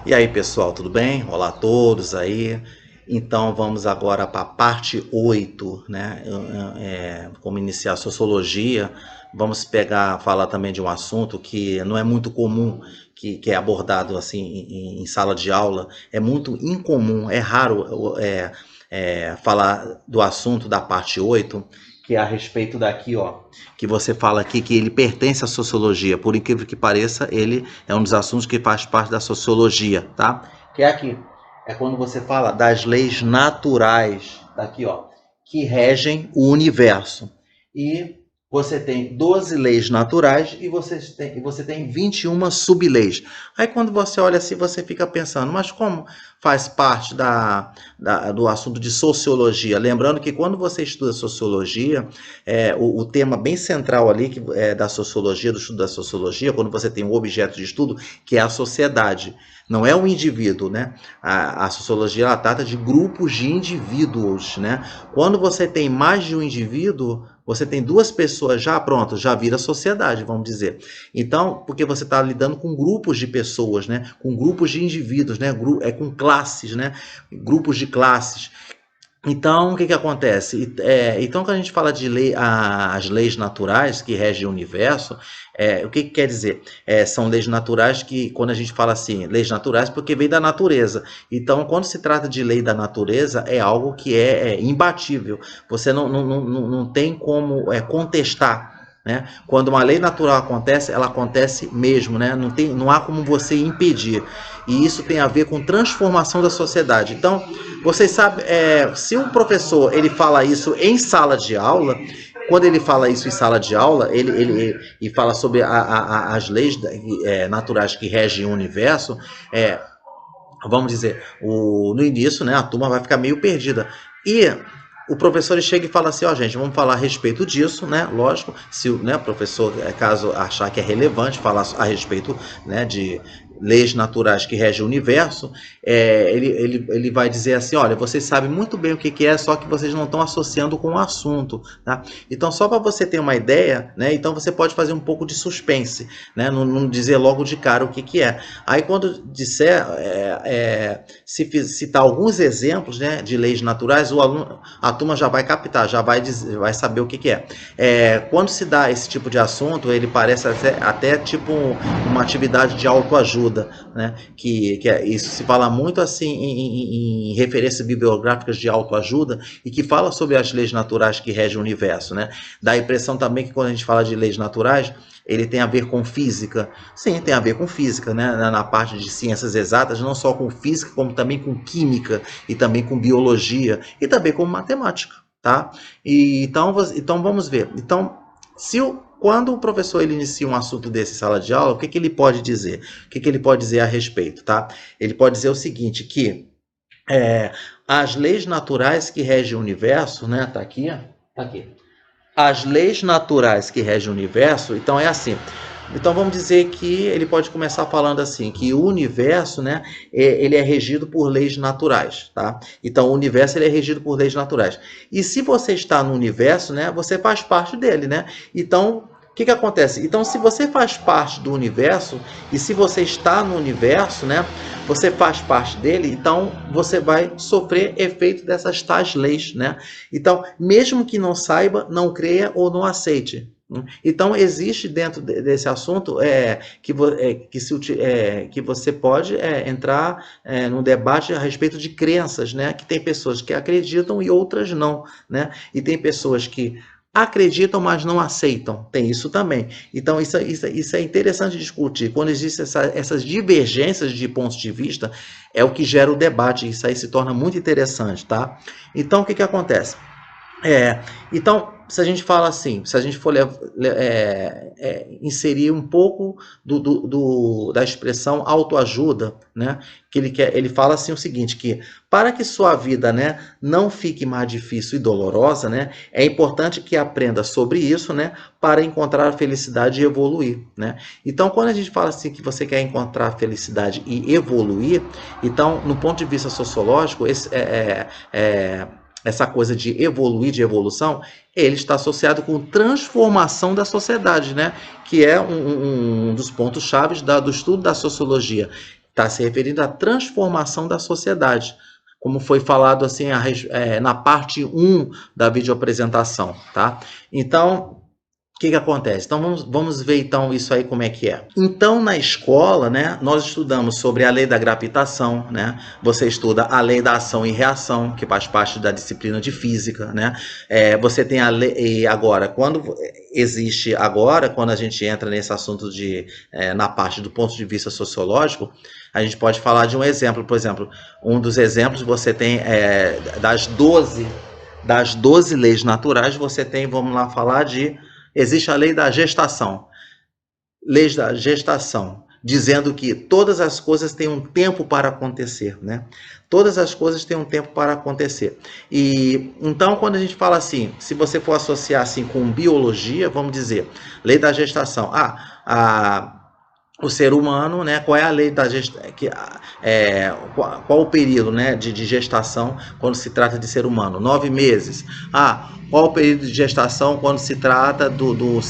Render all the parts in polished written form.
E aí, pessoal, tudo bem? Olá a todos aí. Então, vamos agora para a parte 8, né? Como iniciar a sociologia. Vamos falar também de um assunto que não é muito comum, que é abordado assim em sala de aula. É muito incomum, é raro falar do assunto da parte 8, que é a respeito daqui, ó, que você fala aqui que ele pertence à sociologia. Por incrível que pareça, ele é um dos assuntos que faz parte da sociologia, tá? Que é aqui. É quando você fala das leis naturais, daqui, ó, que regem o universo. E você tem 12 leis naturais e você tem 21 subleis. Aí quando você olha assim, você fica pensando, mas como faz parte do assunto de sociologia? Lembrando que quando você estuda sociologia, o tema bem central ali da sociologia, do estudo da sociologia, quando você tem um objeto de estudo, que é a sociedade. Não é o indivíduo, né? A sociologia ela trata de grupos de indivíduos, né? Quando você tem mais de um indivíduo, você tem duas pessoas já, pronto, já vira sociedade, vamos dizer. Então, porque você está lidando com grupos de pessoas, né? Com grupos de indivíduos, né? Com classes, né? Grupos de classes. Então, o que acontece? Então, quando a gente fala de as leis naturais que regem o universo, o que quer dizer? São leis naturais que, quando a gente fala assim, leis naturais, porque vem da natureza. Então, quando se trata de lei da natureza, é algo que é imbatível. Você não tem como contestar. Né? Quando uma lei natural acontece, ela acontece mesmo, né? Não há como você impedir. E isso tem a ver com transformação da sociedade. Então, vocês sabem, se um professor ele fala isso em sala de aula, quando ele fala isso em sala de aula, ele fala sobre as leis naturais que regem o universo, vamos dizer, no início, né, a turma vai ficar meio perdida. E o professor ele chega e fala assim, ó, gente, vamos falar a respeito disso, né? Lógico, se o professor, caso achar que é relevante falar a respeito, né, de leis naturais que regem o universo, ele vai dizer assim, olha, vocês sabem muito bem o que é, só que vocês não estão associando com o assunto, tá? Então, só para você ter uma ideia, né? Então você pode fazer um pouco de suspense, né? Não dizer logo de cara o que é. Aí quando disser, se citar alguns exemplos, né, de leis naturais, a turma já vai captar, já vai saber o que é. Quando se dá esse tipo de assunto, ele parece até tipo uma atividade de autoajuda, né? Isso se fala muito assim em referências bibliográficas de autoajuda e que fala sobre as leis naturais que regem o universo, né? Dá a impressão também que quando a gente fala de leis naturais, ele tem a ver com física. Sim, tem a ver com física, né? Na parte de ciências exatas, não só com física, como também com química e também com biologia e também com matemática, tá? Então vamos ver. Então, quando o professor ele inicia um assunto desse em sala de aula, o que ele pode dizer? O que ele pode dizer a respeito, tá? Ele pode dizer o seguinte, que as leis naturais que regem o universo, né? Tá aqui, tá aqui. As leis naturais que regem o universo, então é assim. Então vamos dizer que ele pode começar falando assim, que o universo, né, ele é regido por leis naturais, tá? Então o universo ele é regido por leis naturais. E se você está no universo, né, você faz parte dele, né? Então o que acontece? Então, se você faz parte do universo e se você está no universo, né, você faz parte dele, então você vai sofrer efeito dessas tais leis, né? Então, mesmo que não saiba, não creia ou não aceite. Então, existe dentro desse assunto que você pode entrar num debate a respeito de crenças, né? Que tem pessoas que acreditam e outras não, né? E tem pessoas que acreditam, mas não aceitam. Tem isso também. Então, isso é interessante discutir. Quando existem essas divergências de pontos de vista, é o que gera o debate. Isso aí se torna muito interessante, tá? Então, o que acontece? Então, se a gente fala assim, se a gente for inserir um pouco da expressão autoajuda, né, que ele fala assim o seguinte, que para que sua vida, né, não fique mais difícil e dolorosa, né, é importante que aprenda sobre isso, né, para encontrar a felicidade e evoluir, né. Então, quando a gente fala assim que você quer encontrar a felicidade e evoluir, então, no ponto de vista sociológico, essa coisa de evoluir, de evolução, ele está associado com transformação da sociedade, né? Que é um dos pontos chaves do estudo da sociologia. está se referindo à transformação da sociedade, como foi falado assim na parte 1 da videoapresentação, tá? Então, o que acontece? Então vamos ver então isso aí como é que é. Então na escola, né, nós estudamos sobre a lei da gravitação, né? Você estuda a lei da ação e reação, que faz parte da disciplina de física, né? Você tem a lei, e agora, quando a gente entra nesse assunto na parte do ponto de vista sociológico, a gente pode falar de um exemplo, por exemplo, um dos exemplos você tem das 12 leis naturais, você tem, vamos lá falar existe a lei da gestação. Lei da gestação, dizendo que todas as coisas têm um tempo para acontecer, né? Todas as coisas têm um tempo para acontecer. E então, quando a gente fala assim, se você for associar assim com biologia, vamos dizer, lei da gestação. O ser humano, né? Qual é a lei da gestação? Qual o período, né, de gestação quando se trata de ser humano? 9 meses. Qual o período de gestação quando se trata do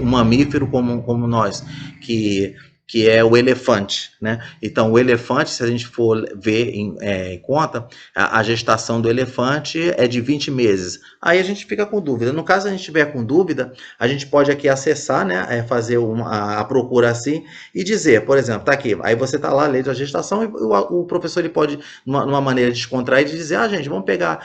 mamífero como nós, que é o elefante, né? Então, o elefante, se a gente for ver em conta, a gestação do elefante é de 20 meses. Aí a gente fica com dúvida. No caso, a gente tiver com dúvida, a gente pode aqui acessar, né? Fazer a procura assim e dizer, por exemplo, tá aqui. Aí você tá lá, lei da gestação, e o professor ele pode, numa maneira descontraída, dizer, gente, vamos pegar,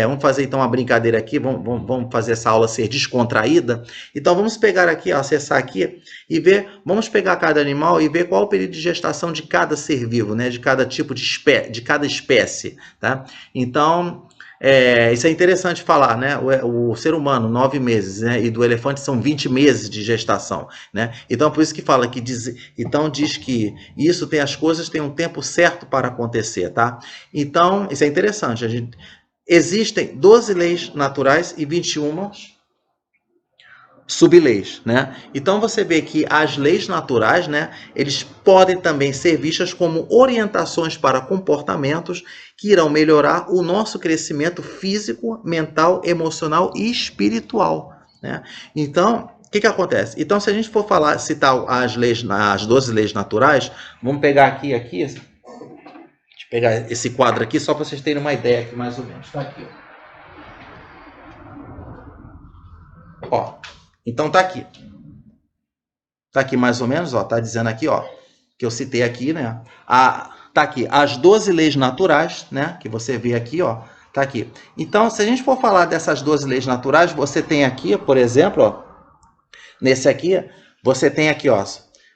vamos fazer então uma brincadeira aqui, vamos fazer essa aula ser descontraída. Então, vamos pegar aqui, acessar aqui e ver, vamos pegar cada animal e ver qual o período de gestação de cada ser vivo, né? De cada tipo de cada espécie, tá? Então, isso é interessante falar, né? O ser humano, 9 meses, né? E do elefante são 20 meses de gestação, né? Então, por isso que fala que diz que isso as coisas têm um tempo certo para acontecer, tá? Então, isso é interessante. Existem 12 leis naturais e 21 subleis, né? Então você vê que as leis naturais, né, eles podem também ser vistas como orientações para comportamentos que irão melhorar o nosso crescimento físico, mental, emocional e espiritual, né? Então, o que acontece? Então, se a gente for citar as 12 leis naturais, vamos pegar aqui, deixa eu pegar esse quadro aqui só para vocês terem uma ideia aqui mais ou menos. Tá aqui, ó. Então tá aqui. Tá aqui mais ou menos, ó, tá dizendo aqui, ó, que eu citei aqui, né? Tá aqui as 12 leis naturais, né, que você vê aqui, ó, tá aqui. Então, se a gente for falar dessas 12 leis naturais, você tem aqui, por exemplo, ó, nesse aqui, você tem aqui, ó,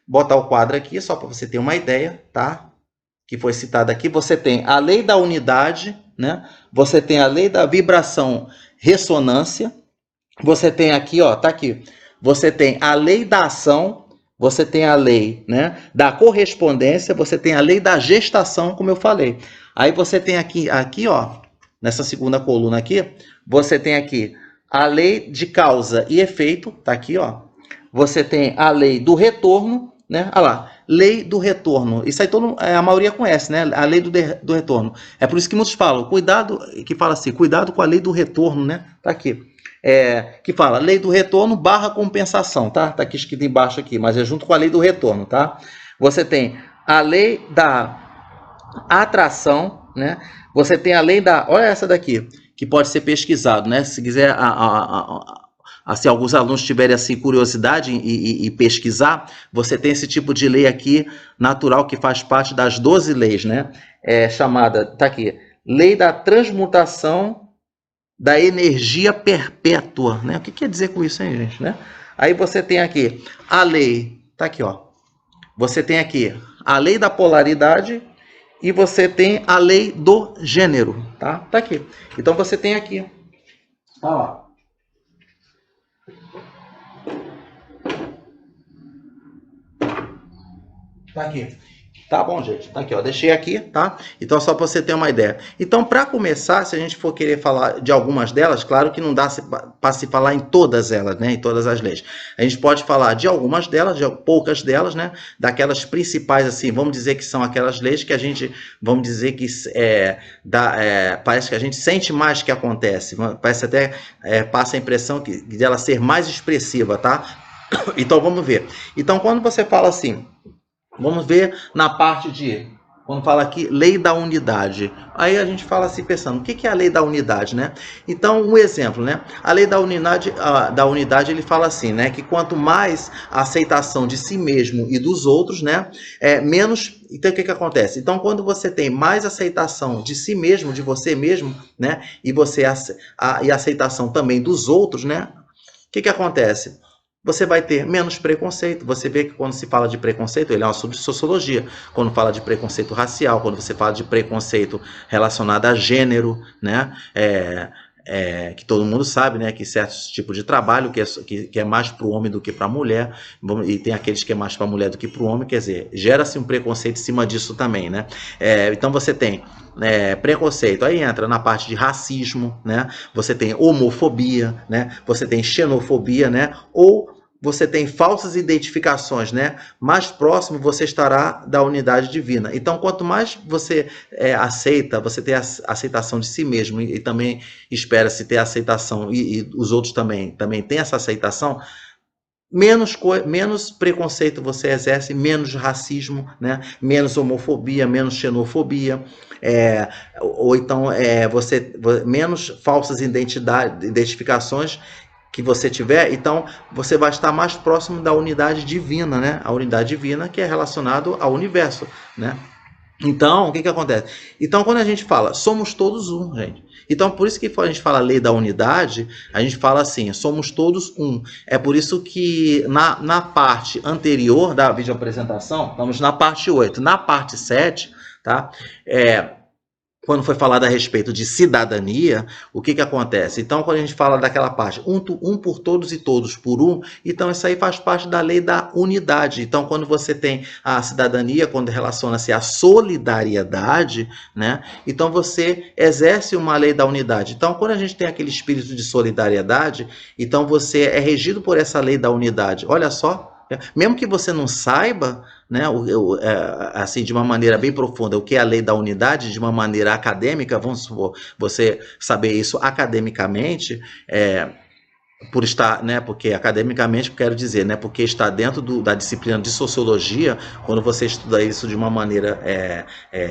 botar o quadro aqui só para você ter uma ideia, tá? Que foi citada aqui, você tem a lei da unidade, né? Você tem a lei da vibração ressonância. Você tem aqui, ó, tá aqui. Você tem a lei da ação, você tem a lei, né, da correspondência, você tem a lei da gestação, como eu falei. Aí você tem aqui, ó, nessa segunda coluna aqui, você tem aqui a lei de causa e efeito, tá aqui, ó. Você tem a lei do retorno, né? Olha lá, lei do retorno. Isso aí a maioria conhece, né? A lei do retorno. É por isso que muitos falam, cuidado com a lei do retorno, né? Tá aqui. Que fala lei do retorno / compensação, tá? Tá aqui escrito embaixo aqui, mas é junto com a lei do retorno, tá? Você tem a lei da atração, né? Você tem a lei olha essa daqui, que pode ser pesquisado, né? Se quiser, se alguns alunos tiverem assim curiosidade e pesquisar, você tem esse tipo de lei aqui, natural, que faz parte das 12 leis, né? Chamada, tá aqui, lei da transmutação da energia perpétua, né? O que quer dizer com isso, hein, gente, né? Aí você tem aqui a lei, tá aqui, ó. Você tem aqui a lei da polaridade e você tem a lei do gênero, tá? Tá aqui. Então você tem aqui, ó. Tá aqui. Tá bom, gente. Tá aqui, ó. Deixei aqui, tá? Então, só para você ter uma ideia. Então, para começar, se a gente for querer falar de algumas delas, claro que não dá para se falar em todas elas, né? Em todas as leis. A gente pode falar de algumas delas, de poucas delas, né? Daquelas principais, assim, vamos dizer que são aquelas leis que a gente, vamos dizer que parece que a gente sente mais que acontece. Parece até, passa a impressão de ela ser mais expressiva, tá? Então, vamos ver. Então, quando você fala assim, Vamos ver na parte de, quando fala aqui, lei da unidade. Aí a gente fala assim, pensando, o que é a lei da unidade, né? Então, um exemplo, né? A lei da unidade, ele fala assim, né? Que quanto mais a aceitação de si mesmo e dos outros, né? Menos... Então, o que acontece? Então, quando você tem mais aceitação de si mesmo, de você mesmo, né? E e aceitação também dos outros, né? O que acontece? Você vai ter menos preconceito. Você vê que quando se fala de preconceito, ele é um assunto de sociologia. Quando fala de preconceito racial, quando você fala de preconceito relacionado a gênero, né? Que todo mundo sabe, né? Que certos tipos de trabalho que é mais para o homem do que para a mulher, e tem aqueles que é mais para a mulher do que para o homem, quer dizer, gera-se um preconceito em cima disso também, né? Então você tem preconceito, aí entra na parte de racismo, né? Você tem homofobia, né? Você tem xenofobia, né? Ou você tem falsas identificações, né? Mais próximo você estará da unidade divina. Então, quanto mais você aceita, você tem a aceitação de si mesmo e também espera-se ter a aceitação e os outros também têm essa aceitação, menos preconceito você exerce, menos racismo, né? Menos homofobia, menos xenofobia, ou então menos falsas identificações que você tiver, então você vai estar mais próximo da unidade divina, né? A unidade divina que é relacionado ao universo, né? Então, o que acontece? Então, quando a gente fala, somos todos um, gente. Então, por isso que a gente fala lei da unidade, a gente fala assim, somos todos um. É por isso que na parte anterior da videoapresentação, estamos na parte 8. Na parte 7, tá? Quando foi falado a respeito de cidadania, o que acontece? Então, quando a gente fala daquela parte, um por todos e todos por um, então isso aí faz parte da lei da unidade. Então, quando você tem a cidadania, quando relaciona-se à solidariedade, né? Então você exerce uma lei da unidade. Então, quando a gente tem aquele espírito de solidariedade, então você é regido por essa lei da unidade. Olha só, mesmo que você não saiba, né, assim, de uma maneira bem profunda, o que é a lei da unidade, de uma maneira acadêmica, vamos supor, você saber isso academicamente, por estar, né, porque academicamente quero dizer, né, porque está dentro da disciplina de sociologia, quando você estuda isso de uma maneira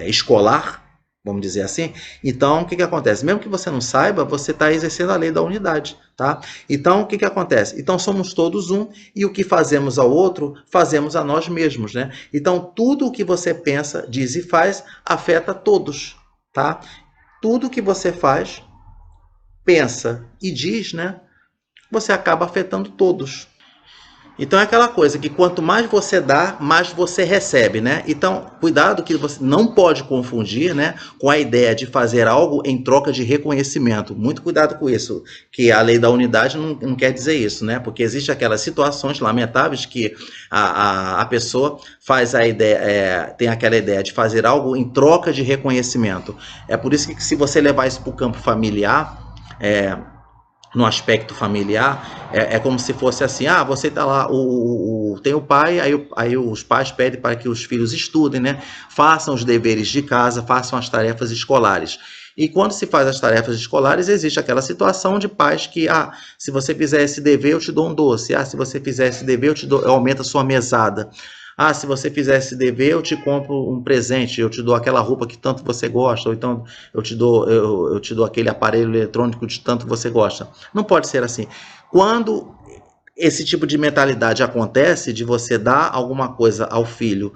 escolar, vamos dizer assim, então o que acontece? Mesmo que você não saiba, você está exercendo a lei da unidade, tá? Então o que acontece? Então somos todos um e o que fazemos ao outro, fazemos a nós mesmos, né? Então tudo o que você pensa, diz e faz afeta todos, tá? Tudo que você faz, pensa e diz, né? Você acaba afetando todos. Então é aquela coisa que quanto mais você dá, mais você recebe, né? Então, cuidado que você não pode confundir, né, com a ideia de fazer algo em troca de reconhecimento. Muito cuidado com isso, que a lei da unidade não quer dizer isso, né? Porque existe aquelas situações lamentáveis que a pessoa faz a ideia, tem aquela ideia de fazer algo em troca de reconhecimento. É por isso que se você levar isso para o campo familiar, no aspecto familiar, é como se fosse assim, você tá lá, tem o pai, aí os pais pedem para que os filhos estudem, né? Façam os deveres de casa, façam as tarefas escolares. E quando se faz as tarefas escolares, existe aquela situação de pais que, se você fizer esse dever, eu te dou um doce. Se você fizer esse dever, eu aumento a sua mesada. Se você fizer esse dever, eu te compro um presente, eu te dou aquela roupa que tanto você gosta, ou então eu te dou aquele aparelho eletrônico de tanto você gosta. Não pode ser assim. Quando esse tipo de mentalidade acontece, de você dar alguma coisa ao filho,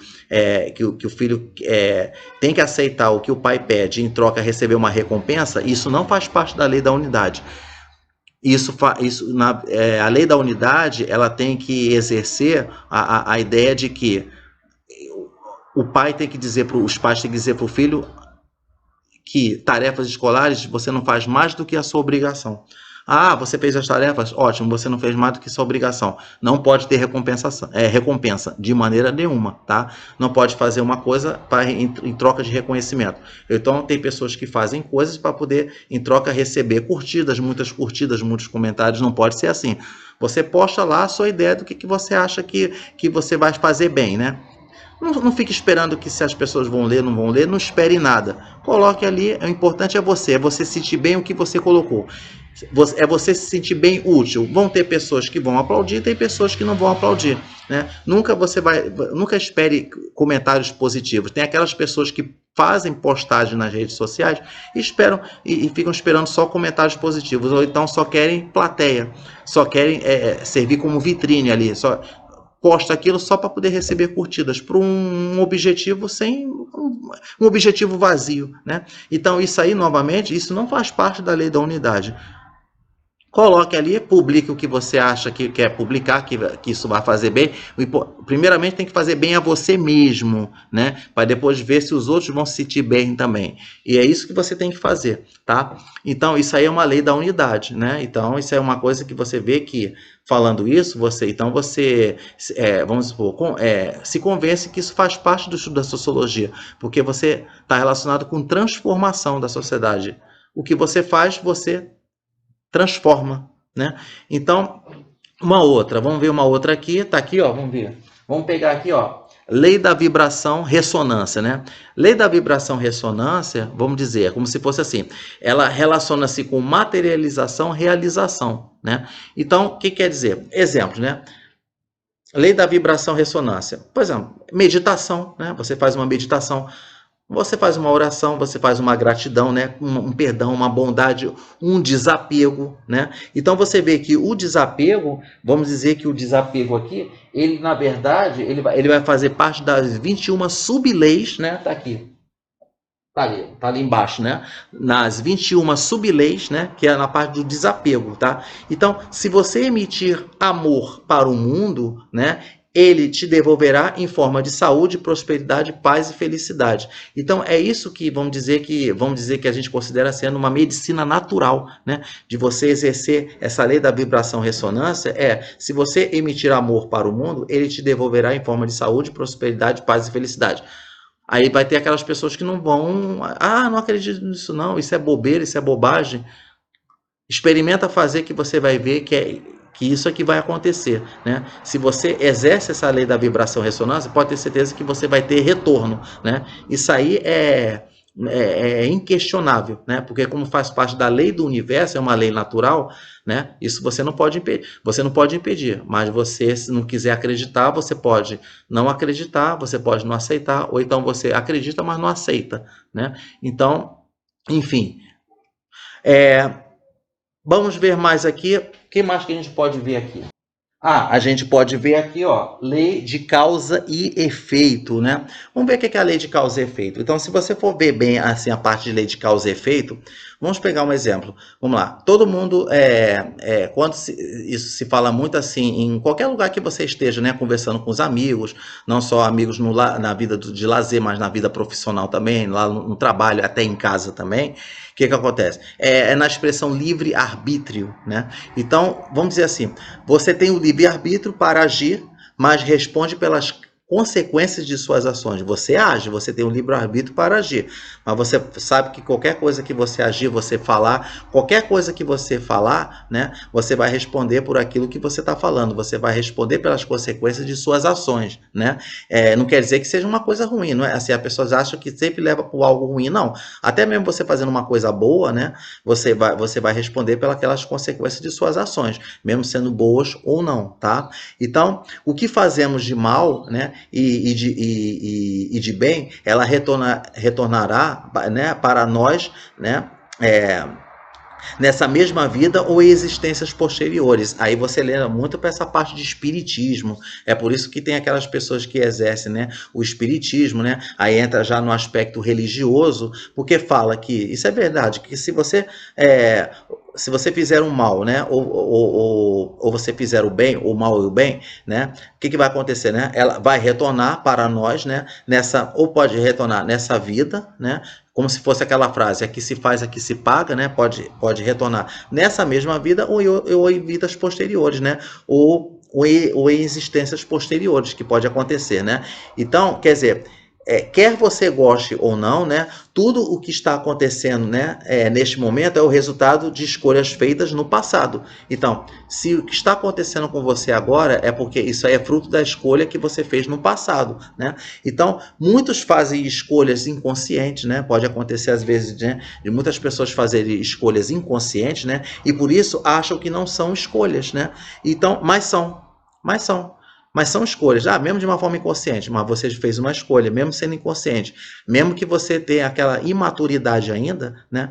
que o filho tem que aceitar o que o pai pede, em troca receber uma recompensa, isso não faz parte da lei da unidade. A lei da unidade, ela tem que exercer a ideia de que os pais têm que dizer para o filho que tarefas escolares você não faz mais do que a sua obrigação. Você fez as tarefas? Ótimo, você não fez mais do que sua obrigação. Não pode ter recompensa de maneira nenhuma, tá? Não pode fazer uma coisa em troca de reconhecimento. Então, tem pessoas que fazem coisas para poder, em troca, receber curtidas, muitos comentários. Não pode ser assim. Você posta lá a sua ideia do que você acha que você vai fazer bem, né? Não fique esperando que se as pessoas vão ler, não vão ler, não espere nada. Coloque ali, o importante é você sentir bem o que você colocou. É você se sentir bem útil. Vão ter pessoas que vão aplaudir, tem pessoas que não vão aplaudir, né? Nunca espere comentários positivos. Tem aquelas pessoas que fazem postagem nas redes sociais e esperam e ficam esperando só comentários positivos, ou então só querem plateia, só querem servir como vitrine ali, só posta aquilo só para poder receber curtidas, por um objetivo um objetivo vazio, né? Então isso aí, novamente, isso não faz parte da lei da unidade. Coloque ali, publique o que você acha que quer publicar, que isso vai fazer bem. Primeiramente tem que fazer bem a você mesmo, né? Para depois ver se os outros vão se sentir bem também. E é isso que você tem que fazer, tá? Então isso aí é uma lei da unidade, né? Então isso é uma coisa que você vê que, falando isso, vamos supor, se convence que isso faz parte do estudo da sociologia, porque você está relacionado com transformação da sociedade. O que você faz, você transforma, né? Então, vamos ver uma outra aqui, tá aqui, ó, vamos ver. Vamos pegar aqui, ó, lei da vibração ressonância, né? Lei da vibração ressonância, vamos dizer, é como se fosse assim, ela relaciona-se com materialização, realização, né? Então, o que quer dizer? Exemplos, né? Lei da vibração ressonância. Por exemplo, meditação, né? Você faz uma meditação, você faz uma oração, você faz uma gratidão, né? Um perdão, uma bondade, um desapego, né? Então você vê que o desapego, vamos dizer que o desapego aqui, ele na verdade, ele vai fazer parte das 21 sub-leis, né? Tá aqui. Tá ali embaixo, né? Nas 21 sub-leis, né? Que é na parte do desapego, tá? Então, se você emitir amor para o mundo, né? Ele te devolverá em forma de saúde, prosperidade, paz e felicidade. Então é isso que vamos dizer que a gente considera sendo uma medicina natural, né? De você exercer essa lei da vibração ressonância, se você emitir amor para o mundo, ele te devolverá em forma de saúde, prosperidade, paz e felicidade. Aí vai ter aquelas pessoas que não vão, não acredito nisso não, isso é bobeira, isso é bobagem. Experimenta fazer que você vai ver que isso é que vai acontecer, né? Se você exerce essa lei da vibração ressonância, pode ter certeza que você vai ter retorno, né? Isso aí é inquestionável, né? Porque como faz parte da lei do universo, é uma lei natural, né? Isso você não pode impedir, mas você, se não quiser acreditar, você pode não acreditar, você pode não aceitar, ou então você acredita, mas não aceita, né? Então, enfim, vamos ver mais aqui. O que mais que a gente pode ver aqui? A gente pode ver aqui, ó, lei de causa e efeito, né? Vamos ver o que é a lei de causa e efeito. Então, se você for ver bem assim a parte de lei de causa e efeito, vamos pegar um exemplo. Vamos lá. Todo mundo, quando isso se fala muito assim, em qualquer lugar que você esteja, né, conversando com os amigos, não só amigos na vida de lazer, mas na vida profissional também, lá no trabalho, até em casa também. O que acontece? É na expressão livre-arbítrio, né? Então, vamos dizer assim, você tem o livre-arbítrio para agir, mas responde pelas consequências de suas ações. Você age, você tem o livre-arbítrio para agir, mas você sabe que qualquer coisa que você agir, você falar, qualquer coisa que você falar, né, você vai responder por aquilo que você está falando, você vai responder pelas consequências de suas ações, né? Não quer dizer que seja uma coisa ruim, não é? Assim, as pessoas acham que sempre leva por algo ruim, não. Até mesmo você fazendo uma coisa boa, né, você vai responder pelas consequências de suas ações, mesmo sendo boas ou não, tá? Então, o que fazemos de mal, né, e de bem, ela retornará, né, para nós, né, nessa mesma vida ou em existências posteriores. Aí você lembra muito para essa parte de espiritismo. É por isso que tem aquelas pessoas que exercem, né, o espiritismo, né? Aí entra já no aspecto religioso, porque fala que isso é verdade, que se você fizer um mal, né, ou você fizer o bem, o mal e o bem, né, o que vai acontecer, né? Ela vai retornar para nós, né, ou pode retornar nessa vida, né, como se fosse aquela frase, aqui se faz, aqui se paga, né? Pode retornar nessa mesma vida ou em vidas posteriores, né? Ou em existências posteriores, que pode acontecer, né? Então, quer dizer, quer você goste ou não, né, tudo o que está acontecendo, né, neste momento é o resultado de escolhas feitas no passado. Então, se o que está acontecendo com você agora é porque isso aí é fruto da escolha que você fez no passado, né? Então, muitos fazem escolhas inconscientes, né? Pode acontecer às vezes, né, de muitas pessoas fazerem escolhas inconscientes, né? E por isso acham que não são escolhas, né? Então, mas são. Mas são escolhas, mesmo de uma forma inconsciente, mas você fez uma escolha, mesmo sendo inconsciente, mesmo que você tenha aquela imaturidade ainda, né?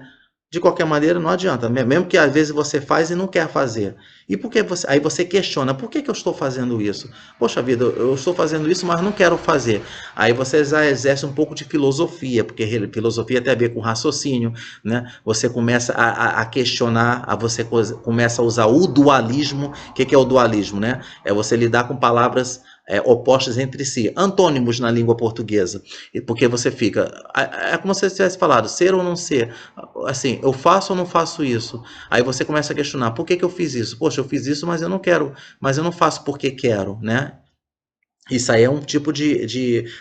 De qualquer maneira, não adianta, mesmo que às vezes você faz e não quer fazer. E por que você, aí você questiona, por que eu estou fazendo isso? Poxa vida, eu estou fazendo isso, mas não quero fazer. Aí você já exerce um pouco de filosofia, porque filosofia tem a ver com raciocínio, né? Você começa a questionar, você começa a usar o dualismo. O que é o dualismo, né? É você lidar com palavras opostas entre si, antônimos na língua portuguesa, porque você fica, é como se você tivesse falado, ser ou não ser, assim, eu faço ou não faço isso, aí você começa a questionar, por que eu fiz isso? Poxa, eu fiz isso, mas eu não quero, mas eu não faço porque quero, né? Isso aí é um tipo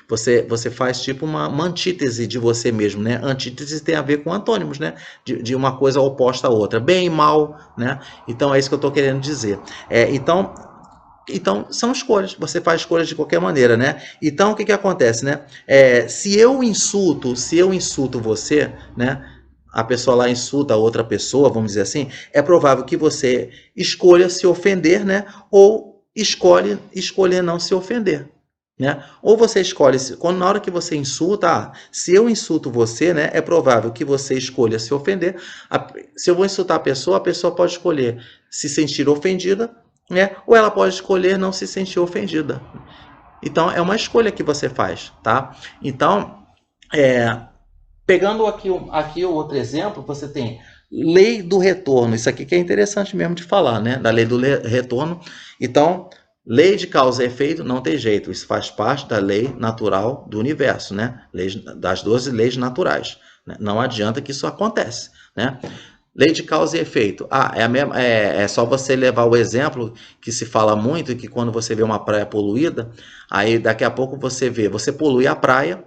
você faz tipo uma antítese de você mesmo, né? Antítese tem a ver com antônimos, né? De uma coisa oposta à outra, bem e mal, né? Então é isso que eu estou querendo dizer. Então, são escolhas, você faz escolhas de qualquer maneira, né? Então, o que acontece, né? Se eu insulto você, né? A pessoa lá insulta a outra pessoa, vamos dizer assim, é provável que você escolha se ofender, né? Ou escolher não se ofender, né? Ou você escolhe, quando na hora que você insulta, se eu insulto você, né? É provável que você escolha se ofender. Se eu vou insultar a pessoa pode escolher se sentir ofendida, né? Ou ela pode escolher não se sentir ofendida. Então, é uma escolha que você faz, tá? Então, pegando aqui o outro exemplo, você tem lei do retorno. Isso aqui que é interessante mesmo de falar, né? Da lei do retorno. Então, lei de causa e efeito não tem jeito. Isso faz parte da lei natural do universo, né? Das 12 leis naturais. Né? Não adianta que isso acontece, né? Lei de causa e efeito. É só você levar o exemplo que se fala muito, que quando você vê uma praia poluída, aí daqui a pouco você polui a praia,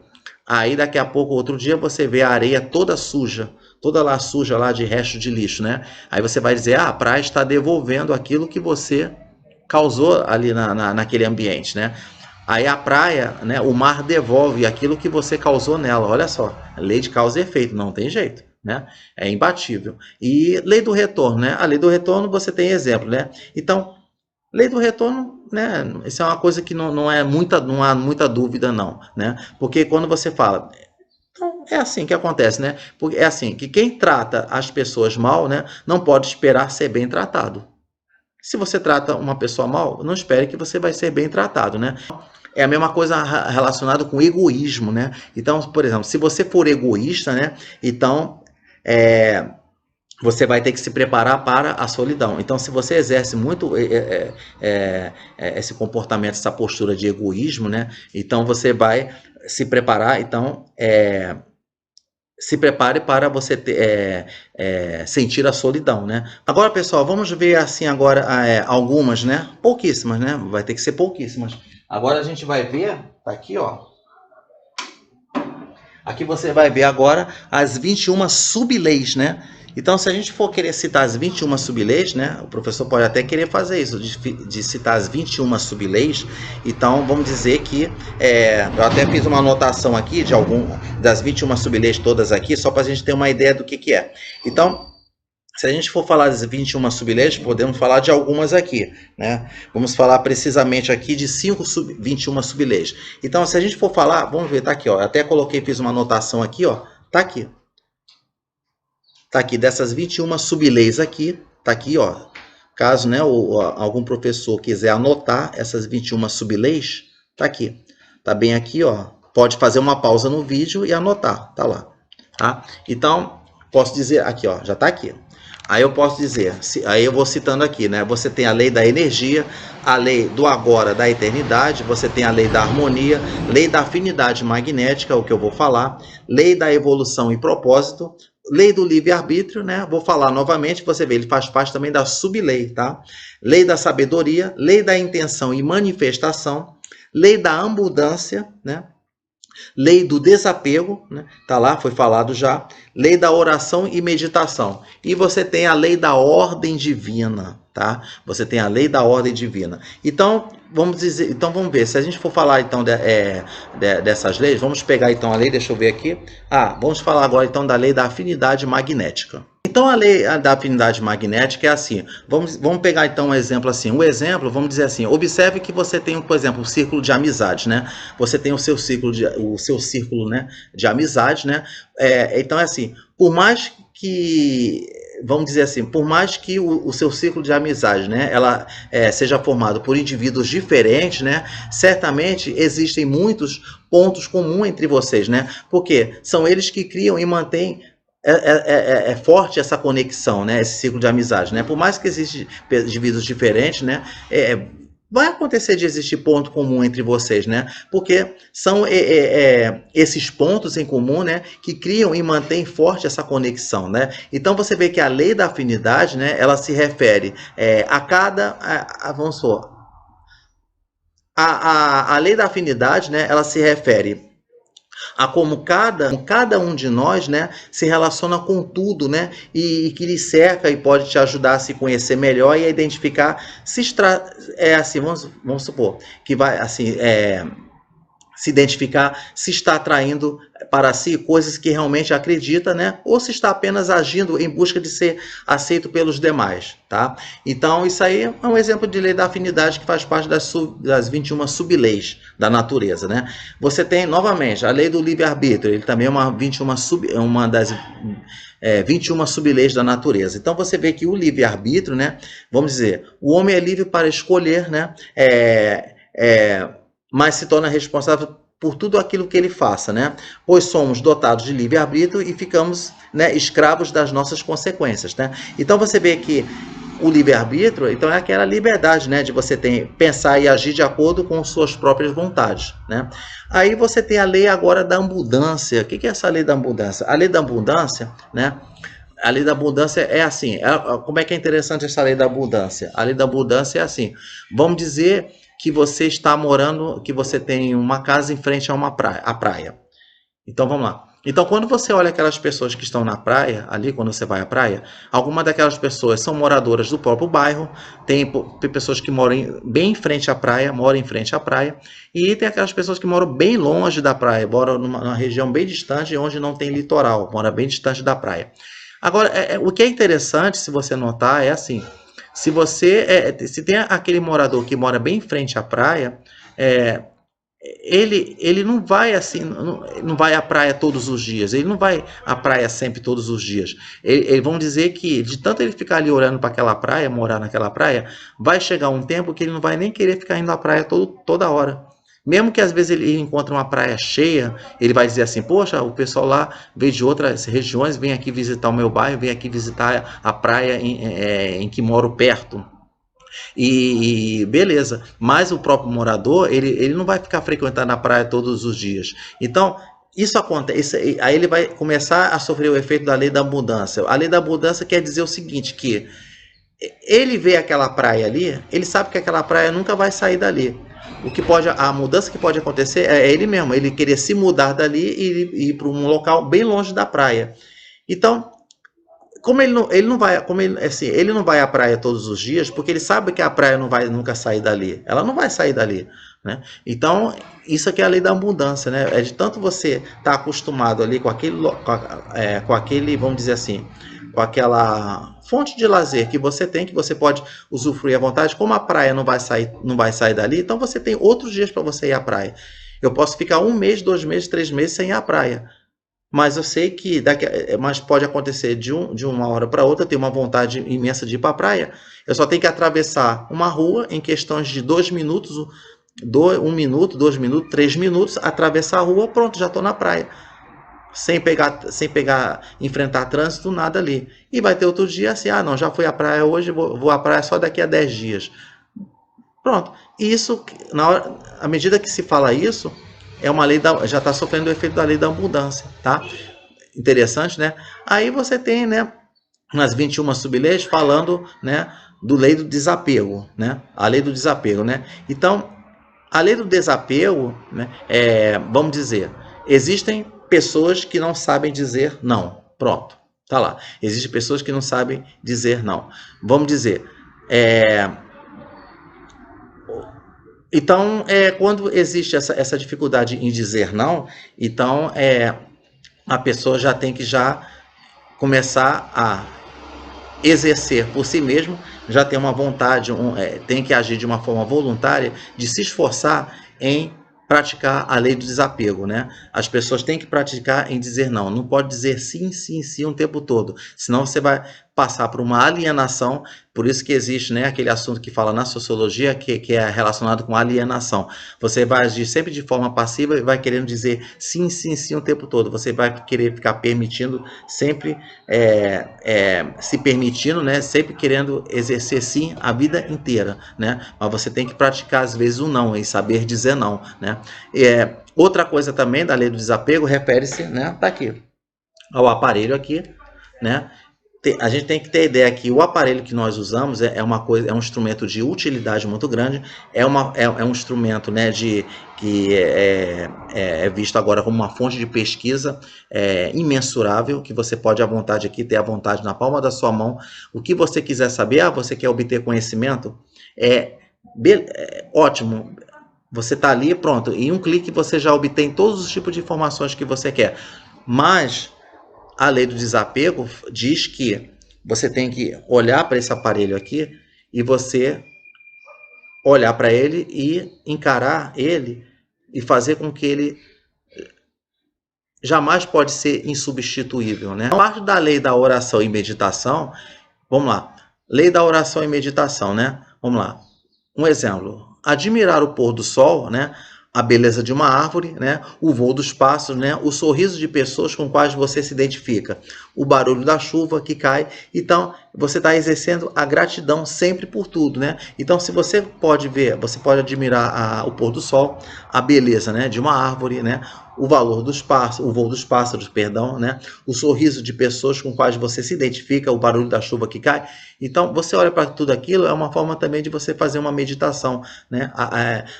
aí daqui a pouco, outro dia, você vê a areia toda suja, toda lá suja lá de resto de lixo, né? Aí você vai dizer, a praia está devolvendo aquilo que você causou ali naquele ambiente, né? Aí a praia, né, o mar devolve aquilo que você causou nela. Olha só, lei de causa e efeito, não tem jeito, né? É imbatível. E lei do retorno, né? A lei do retorno você tem exemplo, né? Então, lei do retorno, né? Isso é uma coisa que não há muita dúvida, não, né? Porque quando você fala, então, é assim que acontece, né? Porque é assim que quem trata as pessoas mal, né, não pode esperar ser bem tratado. Se você trata uma pessoa mal, não espere que você vai ser bem tratado, né? É a mesma coisa relacionada com egoísmo, né? Então, por exemplo, se você for egoísta, né? Então, você vai ter que se preparar para a solidão. Então, se você exerce muito esse comportamento, essa postura de egoísmo, né? Então, você vai se preparar. Então, se prepare para você sentir a solidão, né? Agora, pessoal, vamos ver assim agora algumas, né? Pouquíssimas, né? Vai ter que ser pouquíssimas. Agora a gente vai ver, tá aqui, ó. Aqui você vai ver agora as 21 sub-leis, né? Então, se a gente for querer citar as 21 sub-leis, né? O professor pode até querer fazer isso, de citar as 21 sub-leis. Então, vamos dizer que eu até fiz uma anotação aqui das 21 sub-leis todas aqui, só para a gente ter uma ideia do que é. Então, se a gente for falar das 21 sub-leis, podemos falar de algumas aqui, né? Vamos falar precisamente aqui de 21 sub-leis. Então, se a gente for falar, vamos ver, tá aqui, ó. Eu até fiz uma anotação aqui, ó. Tá aqui. Tá aqui, dessas 21 sub-leis aqui, tá aqui, ó. Caso, né, algum professor quiser anotar essas 21 sub-leis, tá aqui. Tá bem aqui, ó. Pode fazer uma pausa no vídeo e anotar, tá lá. Tá? Então, posso dizer aqui, ó, já tá aqui. Aí eu posso dizer, aí eu vou citando aqui, né? Você tem a lei da energia, a lei do agora da eternidade, você tem a lei da harmonia, lei da afinidade magnética, o que eu vou falar, lei da evolução e propósito, lei do livre-arbítrio, né? Vou falar novamente, você vê, ele faz parte também da sub-lei, tá? Lei da sabedoria, lei da intenção e manifestação, lei da abundância, né? Lei do desapego, né? Tá lá, foi falado já. Lei da oração e meditação. E você tem a lei da ordem divina, tá? Você tem a lei da ordem divina. Então, vamos dizer, então vamos ver. Se a gente for falar então dessas leis, vamos pegar então a lei, deixa eu ver aqui. Vamos falar agora então da lei da afinidade magnética. Então a lei da afinidade magnética é assim. Vamos pegar então um exemplo assim. Um exemplo, vamos dizer assim. Observe que você tem, por exemplo, um círculo de amizade, né? Você tem o seu círculo, né, de amizade, né? Então é assim. Por mais que vamos dizer assim, por mais que o seu círculo de amizade, né, ela seja formado por indivíduos diferentes, né, certamente existem muitos pontos comuns entre vocês, né? Porque são eles que criam e mantêm forte essa conexão, né? Esse ciclo de amizade, né? Por mais que existam indivíduos diferentes, né? Vai acontecer de existir ponto comum entre vocês, né? Porque são esses pontos em comum, né? Que criam e mantêm forte essa conexão, né? Então você vê que a lei da afinidade, né? Ela se refere a cada, vamos supor, a lei da afinidade, né? Ela se refere a como cada um de nós, né, se relaciona com tudo, né, e que lhe cerca e pode te ajudar a se conhecer melhor e a identificar assim, vamos supor que vai assim se identificar se está atraindo para si coisas que realmente acredita, né? Ou se está apenas agindo em busca de ser aceito pelos demais, tá? Então, isso aí é um exemplo de lei da afinidade que faz parte das 21 sub-leis da natureza, né? Você tem, novamente, a lei do livre-arbítrio, ele também é uma das 21 sub-leis da natureza. Então, você vê que o livre-arbítrio, né? Vamos dizer, o homem é livre para escolher, né? Mas se torna responsável por tudo aquilo que ele faça, né? Pois somos dotados de livre-arbítrio e ficamos, né, escravos das nossas consequências, né? Então você vê que o livre-arbítrio, então é aquela liberdade, né, de você pensar e agir de acordo com suas próprias vontades, né? Aí você tem a lei agora da abundância. O que é essa lei da abundância? A lei da abundância, né? A lei da abundância é assim. Como é que é interessante essa lei da abundância? A lei da abundância é assim. Vamos dizer que você está morando, que você tem uma casa em frente a praia. Então vamos lá. Então quando você olha aquelas pessoas que estão na praia, ali quando você vai à praia, algumas daquelas pessoas são moradoras do próprio bairro, tem pessoas que moram bem em frente à praia, e tem aquelas pessoas que moram bem longe da praia, moram numa região bem distante, onde não tem litoral, mora bem distante da praia. Agora, o que é interessante, se você notar, é assim, se tem aquele morador que mora bem em frente à praia, ele não vai assim, não vai à praia todos os dias, ele não vai à praia sempre todos os dias. Vão dizer que de tanto ele ficar ali olhando para aquela praia, morar naquela praia, vai chegar um tempo que ele não vai nem querer ficar indo à praia toda hora. Mesmo que às vezes ele encontre uma praia cheia, ele vai dizer assim, poxa, o pessoal lá veio de outras regiões, vem aqui visitar o meu bairro, vem aqui visitar a praia em que moro perto. E beleza, mas o próprio morador, ele não vai ficar frequentando a praia todos os dias. Então, isso acontece, aí ele vai começar a sofrer o efeito da lei da abundância. A lei da abundância quer dizer o seguinte, que ele vê aquela praia ali, ele sabe que aquela praia nunca vai sair dali. A mudança que pode acontecer é ele mesmo, ele querer se mudar dali e ir para um local bem longe da praia. Então, como ele não vai, assim, ele não vai à praia todos os dias, porque ele sabe que a praia não vai nunca sair dali. Ela não vai sair dali, né? Então, isso aqui é a lei da abundância, né? É de tanto você estar acostumado ali com aquele, vamos dizer assim, com aquela fonte de lazer que você tem, que você pode usufruir à vontade. Como a praia não vai sair dali, então você tem outros dias para você ir à praia. Eu posso ficar 1 mês, 2 meses, 3 meses sem ir à praia. Mas eu sei que mas pode acontecer de uma hora para outra, eu tenho uma vontade imensa de ir para a praia. Eu só tenho que atravessar uma rua em questões de 2 minutos, 1 minuto, 2 minutos, 3 minutos, atravessar a rua, pronto, já estou na praia. Sem enfrentar trânsito, nada ali. E vai ter outro dia assim, não, já fui à praia hoje, vou à praia só daqui a 10 dias. Pronto. Isso, à medida que se fala isso, é uma lei já está sofrendo o efeito da lei da abundância, tá? Interessante, né? Aí você tem, né, nas 21 sub-leis falando, né, do lei do desapego, né? A lei do desapego, né? Então, a lei do desapego, né, vamos dizer, Existem pessoas que não sabem dizer não. Pronto, tá lá. Existem pessoas que não sabem dizer não. Vamos dizer, então, quando existe essa dificuldade em dizer não, então a pessoa já tem que já começar a exercer por si mesmo, já tem uma vontade, tem que agir de uma forma voluntária, de se esforçar em praticar a lei do desapego, né? As pessoas têm que praticar em dizer não, não pode dizer sim, sim, sim o tempo todo, senão você vai passar por uma alienação. Por isso que existe, né, aquele assunto que fala na sociologia que é relacionado com alienação. Você vai agir sempre de forma passiva e vai querendo dizer sim, sim, sim o tempo todo. Você vai querer ficar permitindo sempre, se permitindo, né, sempre querendo exercer sim a vida inteira, né? Mas você tem que praticar às vezes o não e saber dizer não, né? Outra coisa também da lei do desapego refere-se, né, tá aqui, ao aparelho aqui, né? A gente tem que ter a ideia que o aparelho que nós usamos uma coisa, é um instrumento de utilidade muito grande, é um instrumento, né, que é visto agora como uma fonte de pesquisa imensurável, que você pode à vontade aqui, ter à vontade na palma da sua mão, o que você quiser saber, você quer obter conhecimento, ótimo, você está ali, pronto, em um clique você já obtém todos os tipos de informações que você quer, mas a lei do desapego diz que você tem que olhar para esse aparelho aqui e você olhar para ele e encarar ele e fazer com que ele jamais pode ser insubstituível, né? A parte da lei da oração e meditação, vamos lá. Lei da oração e meditação, né? Vamos lá. Um exemplo. Admirar o pôr do sol, né? A beleza de uma árvore, né? O voo dos pássaros, né? O sorriso de pessoas com quais você se identifica, o barulho da chuva que cai. Então, você está exercendo a gratidão sempre por tudo, né? Então, se você pode ver, você pode admirar o pôr do sol, a beleza, né, de uma árvore, né? O valor dos pássaros, o voo dos pássaros, perdão, né? O sorriso de pessoas com quais você se identifica, o barulho da chuva que cai. Então, você olha para tudo aquilo, é uma forma também de você fazer uma meditação, né?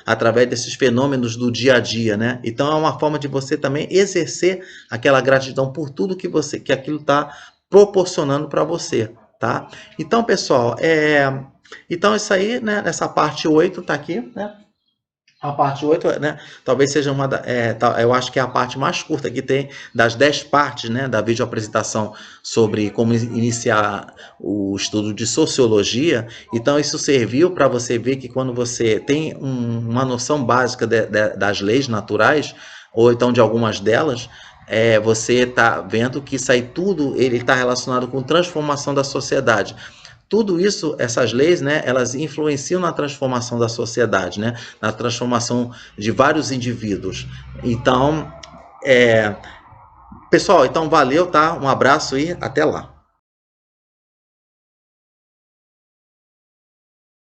Através desses fenômenos do dia a dia, né? Então, é uma forma de você também exercer aquela gratidão por tudo que aquilo está proporcionando para você, tá? Então, pessoal, então isso aí, né? Essa parte 8 tá aqui, né? A parte 8, né, talvez seja eu acho que é a parte mais curta que tem das 10 partes, né, da videoapresentação sobre como iniciar o estudo de sociologia. Então, isso serviu para você ver que quando você tem uma noção básica das leis naturais, ou então de algumas delas, você está vendo que isso aí tudo ele está relacionado com transformação da sociedade. Tudo isso, essas leis, né, elas influenciam na transformação da sociedade, né, na transformação de vários indivíduos. Então, pessoal, então valeu, tá? Um abraço e até lá.